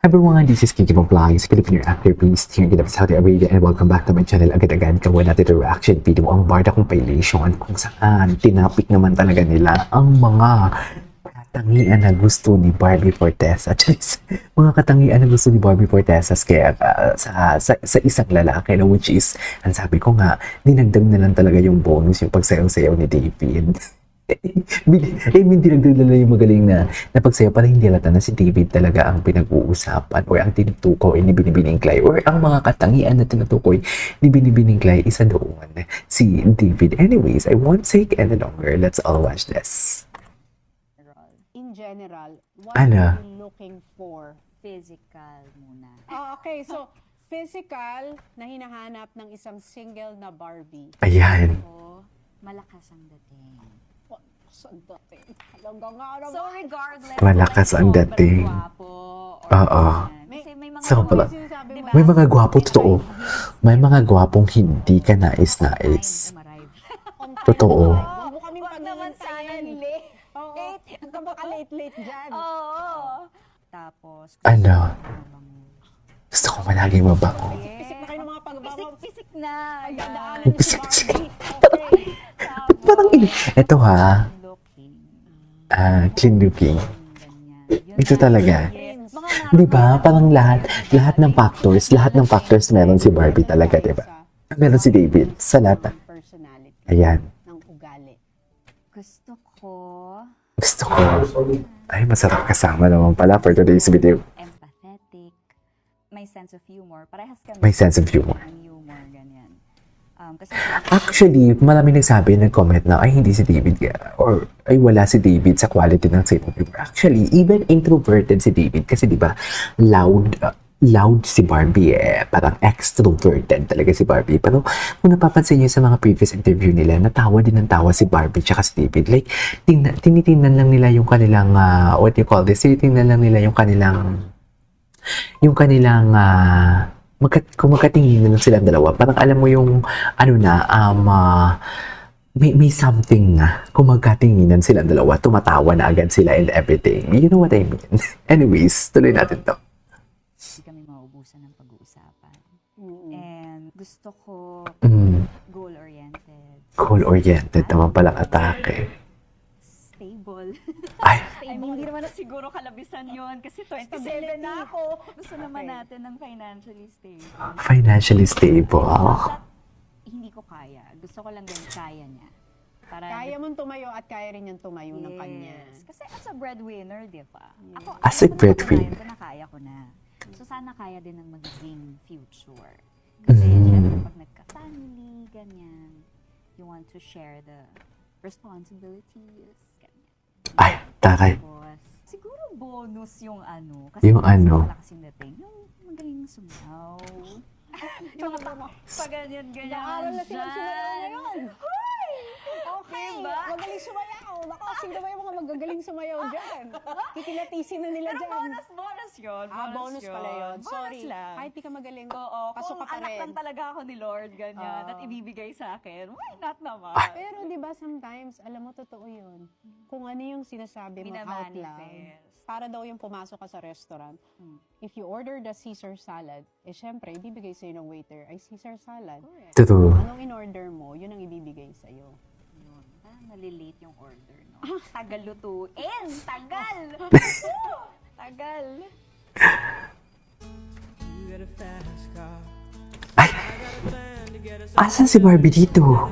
Everyone, this is Kiki Vlogs, Filipino actor based here in Saudi Arabia, and welcome back to my channel. Agad-agad gawa natin the reaction video ang Barda Compilation kung saan tinapik naman talaga nila ang mga katangian na gusto ni Barbie Fortesa. Mga katangian na gusto ni Barbie Fortesa kaya sa isang lalaki na which is, ang sabi ko nga, dinagdag na lang talaga yung bonus yung pagsayaw-sayaw ni David. Hindi nagdadala yung magaling na pagsayaw para hindi halata na si David talaga ang pinag-uusapan or ang tinutukoy ni Binibining Clay or ang mga katangian na tinutukoy ni Binibining Clay isa doon si David. Anyways, I won't take any longer. Let's all watch this. In general, what Ano? are you looking for? Physical muna. Okay, so physical na hinahanap ng isang single na Barbie. Ayan. O, malakas ang dating. Saan dating? Hanggang nga naman. So, regardless, Malakas ang sobrang dating. gwapo, or Oo. ganyan. Kasi may mga Sobra. Sinasabi mo, May mga gwapo, totoo. May mga gwapong hindi ka nais-nais. Umarrive. Totoo. Huwag mo kaming Wag naman sana paghihintayin. late. Oo. Huwag ka baka late-late dyan. Oo. Tapos, Ano? mabango. Gusto ko malaging mabango. Pisik na kayo ng mga pagbabaw. Pisik na. Ay, Yan. dadaanan niyo si Pisik. Barbie. Okay. Tapos, Parang ito ha, looking. clean looking. Ganyan. Yun Ito na. talaga. Yes. Mga Di ba? Parang lahat ng factors meron si Barbie talaga, di ba? Meron si David sa lahat. Ng personality. Ayan. Ng ugali. Gusto ko Gusto ko. Ay, masarap kasama naman pala for today's video. empathetic, may sense of humor. Parehas kami. May sense of humor. Ang humor, ganyan. Kasi Actually, marami nagsabi, nag-comment na, ay, hindi si David, or ay, wala si David sa quality ng sense of humor. Actually, even introverted si David, kasi di ba, loud si Barbie parang extroverted talaga si Barbie. Pero kung napapansin niyo sa mga previous interview nila, natawa din ng tawa si Barbie tsaka si David. Like, tinitingnan lang nila yung kanilang, what you call this, tinitingnan lang nila yung kanilang, kung magkatingin na lang silang dalawa, parang alam mo yung, may something na, kung magkatinginan silang dalawa, tumatawa na agad sila and everything. You know what I mean? Anyways, tuloy natin to. hindi kami maubusan ng pag-uusapan. Mm-mm. And gusto ko goal-oriented. Goal-oriented naman palang atake. Stable. Ay, I mean, hindi naman na siguro kalabisan yon kasi 27 na ako. Gusto naman natin ng financially stable. financially stable. Hindi ko kaya. Gusto ko lang din kaya niya. Para Kaya mong tumayo at kaya rin niyang tumayo ng kanya. Kasi as a breadwinner, di ba? Ako, As a ako breadwinner. napatunayan ko na kaya ko na. So, sana kaya din ng magiging future. Kasi, syempre, pag nagka-family, ganyan, you want to share the responsibilities, ganyan. Ay, takay. Tapos, siguro bonus yung ano. Kasi Yung ano? malakas yung dating. Yung magaling sumayaw. Yung pag ganyan-ganyan. Nag-aaral na silang sumayaw ngayon. Okay, Diba? magaling sumayaw. Baka sino ba yung mga magagaling sumayaw dyan? Kikinatisin na nila Pero dyan. bonus yun. Bonus pala yun. Bonus Sorry. lang. Kahit di ka magaling, Oo, pasok ka kung pa anak rin. lang talaga ako ni Lord, ganyan, at ibibigay sa akin, why not naman? Pero di ba sometimes, alam mo, totoo yun. Kung ano yung sinasabi mo out loud, Minamanifest. para daw yung pumasok ka sa restaurant, if you order the Caesar salad, syempre, ibibigay sa'yo ng waiter ay Caesar salad. Totoo. Anong in-order mo, yun ang ibibigay sa'yo. Yun, parang nalilate yung order, no? Tagal lutuin! Tagal! Tagal! Ay! Asan si Barbie dito?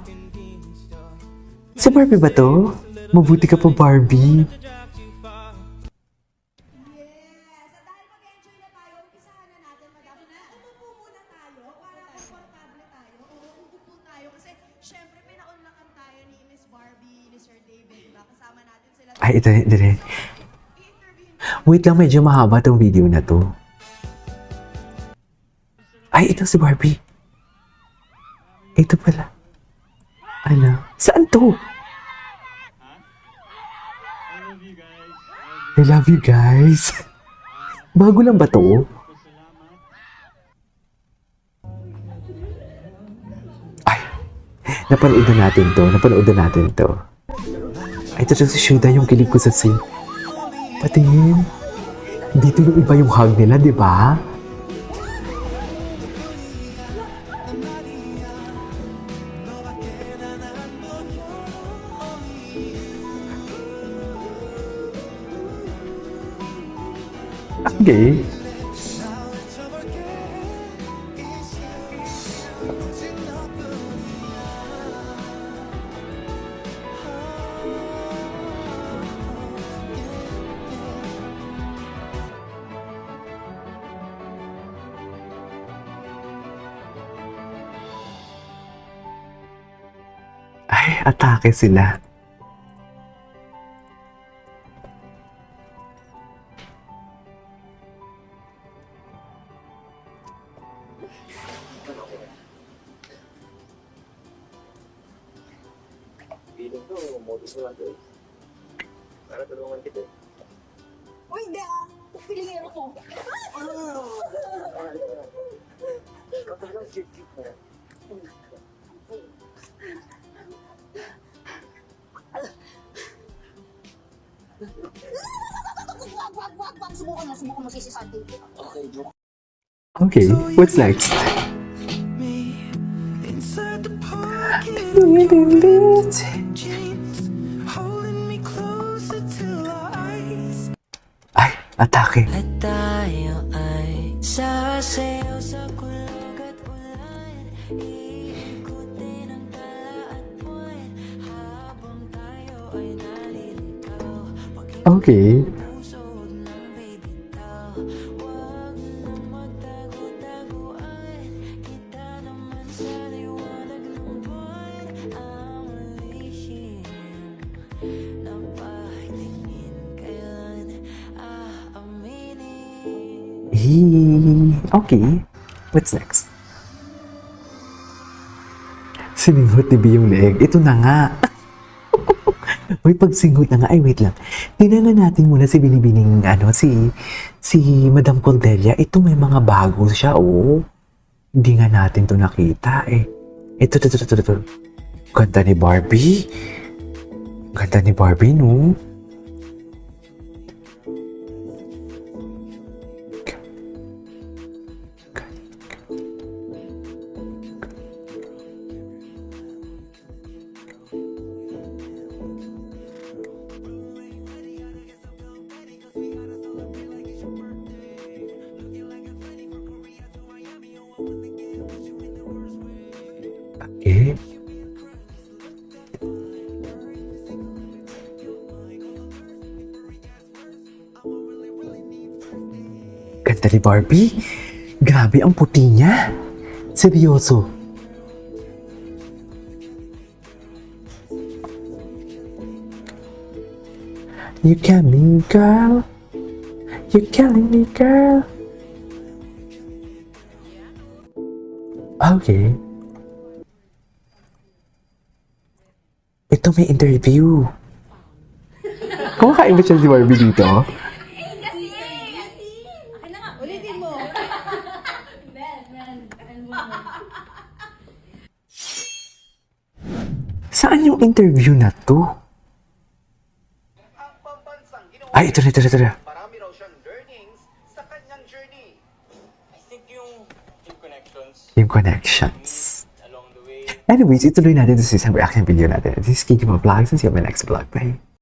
Si Barbie ba to? Mabuti ka pa, Barbie. Siyempre, pinaunlakan tayo ni Miss Barbie, ni Sir David, diba? Kasama natin sila. Ay, ito rin. Wait lang, medyo mahaba tong video na to. Ay, ito si Barbie. Ito pala. Ano? Saan to? I love you guys. Bago lang ba to? Ay, napanood na natin to. Ay, ito si Shuda yung kilig ko sa scene. Patingin. Dito yung iba yung hug nila, di ba? Okay. Ay, atake sila. Feeling ko, modus mo lang to eh. Para tulungan kita. Uy, hindi ah! Pilingero ko. Ikaw talagang cute-cute mo. Wag! Subukan mo sisisantin. Okay, joke. Okay, what's next? Inside the pocket, jeans, holding me closer till our eyes. Ay, atake. At tayo ay sasayaw sa kulog at ulan. Iikutin ang tala at buwan habang tayo ay nalilikaw. Okay. Puso huwag nang bibitaw. Huwag nang magtago-taguan. Kita naman sa liwanag ng buwan. Ang lihim na patingin kailan aaminin. Okay. What's next? Sininghot ni B yung leeg. Ito na nga. Uy, pag singhot na nga. Ay, wait lang. Tingnan natin muna si Binibining, si Madam Cordelia. Ito may mga bago siya, oh. Hindi nga natin to nakita, eh. Ito. Ganda ni Barbie. Ganda ni Barbie, no? Okay. Ganda ni Barbie. Grabe ang puti niya. Seryoso. You got me, girl. You're killing me, girl. Okay. Ito may interview. Kumakain ba siya si Barbie dito? Ulitin mo. Saan yung interview na to? Ang pambansang ginawa Ay, ito na. marami raw siyang learnings sa kanyang journey. I think yung connections Yung connections. along the way. Anyways, ituloy natin sa isang reaction video natin. This is Kiki Vlogs and see you on my next vlog. Bye!